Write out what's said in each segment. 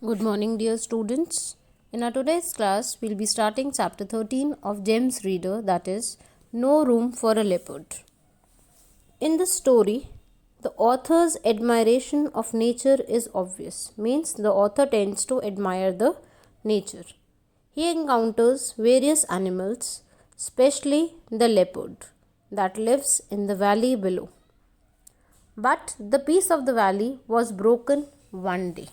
Good morning, dear students. In our today's class, we'll be starting chapter 13 of James Reader, that is, No Room for a Leopard. In the story, the author's admiration of nature is obvious, means the author tends to admire the nature. He encounters various animals, especially the leopard that lives in the valley below. But the peace of the valley was broken one day.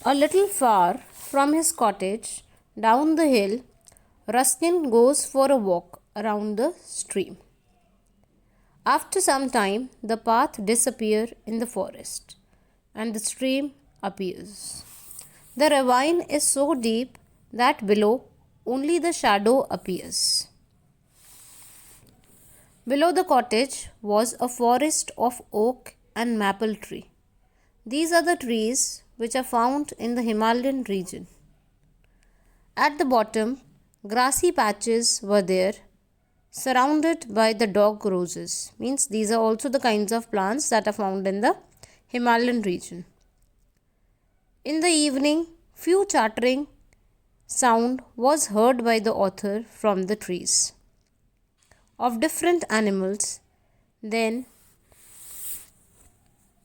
A little far from his cottage, down the hill, Ruskin goes for a walk around the stream. After some time, the path disappears in the forest, and the stream appears. The ravine is so deep that below only the shadow appears. Below the cottage was a forest of oak and maple tree. These are the trees which are found in the Himalayan region. At the bottom, grassy patches were there, surrounded by the dog roses. Means these are also the kinds of plants that are found in the Himalayan region. In the evening, few chattering sound was heard by the author from the trees of different animals. Then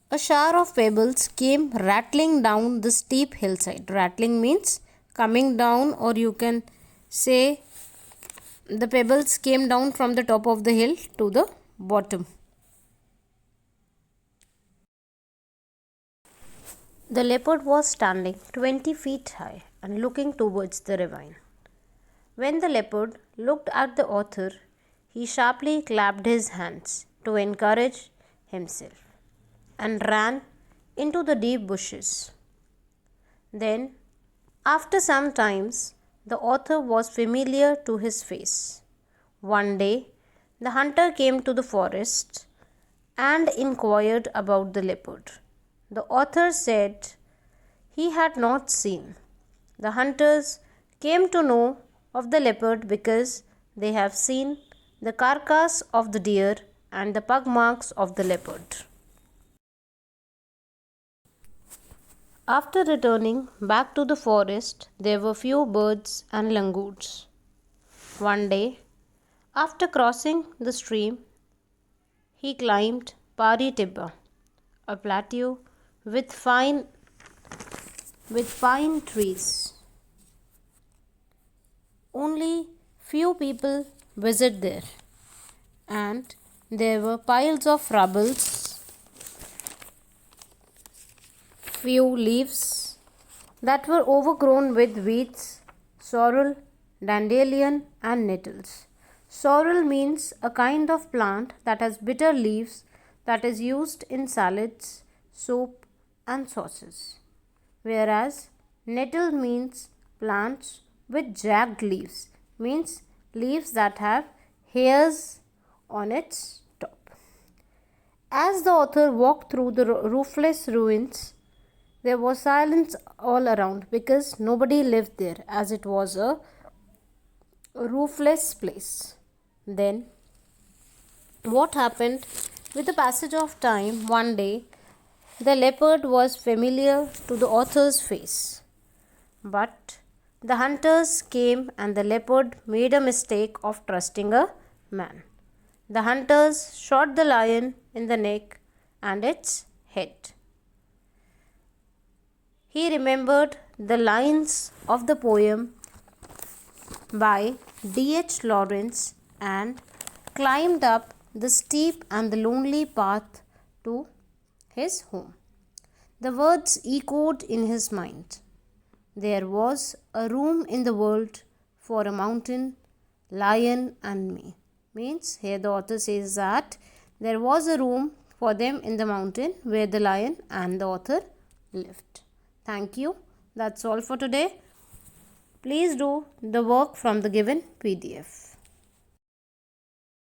a shower of pebbles came rattling down the steep hillside. Rattling means coming down, or you can say the pebbles came down from the top of the hill to the bottom. The leopard was standing 20 feet high and looking towards the ravine. When the leopard looked at the author, he sharply clapped his hands to encourage himself and ran into the deep bushes. Then, after some time, the author was familiar to his face. One day, the hunter came to the forest and inquired about the leopard. The author said he had not seen. The hunters came to know of the leopard because they have seen the carcass of the deer and the pug marks of the leopard. After returning back to the forest, there were few birds and langurs. One day, after crossing the stream, he climbed Pari Tibba, a plateau with pine trees. Only few people visit there, and there were piles of rubble, few leaves that were overgrown with weeds, sorrel, dandelion, and nettles. Sorrel means a kind of plant that has bitter leaves that is used in salads, soup, and sauces, whereas nettle means plants with jagged leaves, means leaves that have hairs on its top. As the author walked through the roofless ruins, there was silence all around because nobody lived there, as it was a roofless place. Then, what happened? With the passage of time, one day, the leopard was familiar to the author's face. But the hunters came and the leopard made a mistake of trusting a man. The hunters shot the lion in the neck and its head. He remembered the lines of the poem by D.H. Lawrence and climbed up the steep and the lonely path to his home. The words echoed in his mind. There was a room in the world for a mountain, lion, and me. Means here the author says that there was a room for them in the mountain where the lion and the author lived. Thank you. That's all for today. Please do the work from the given PDF.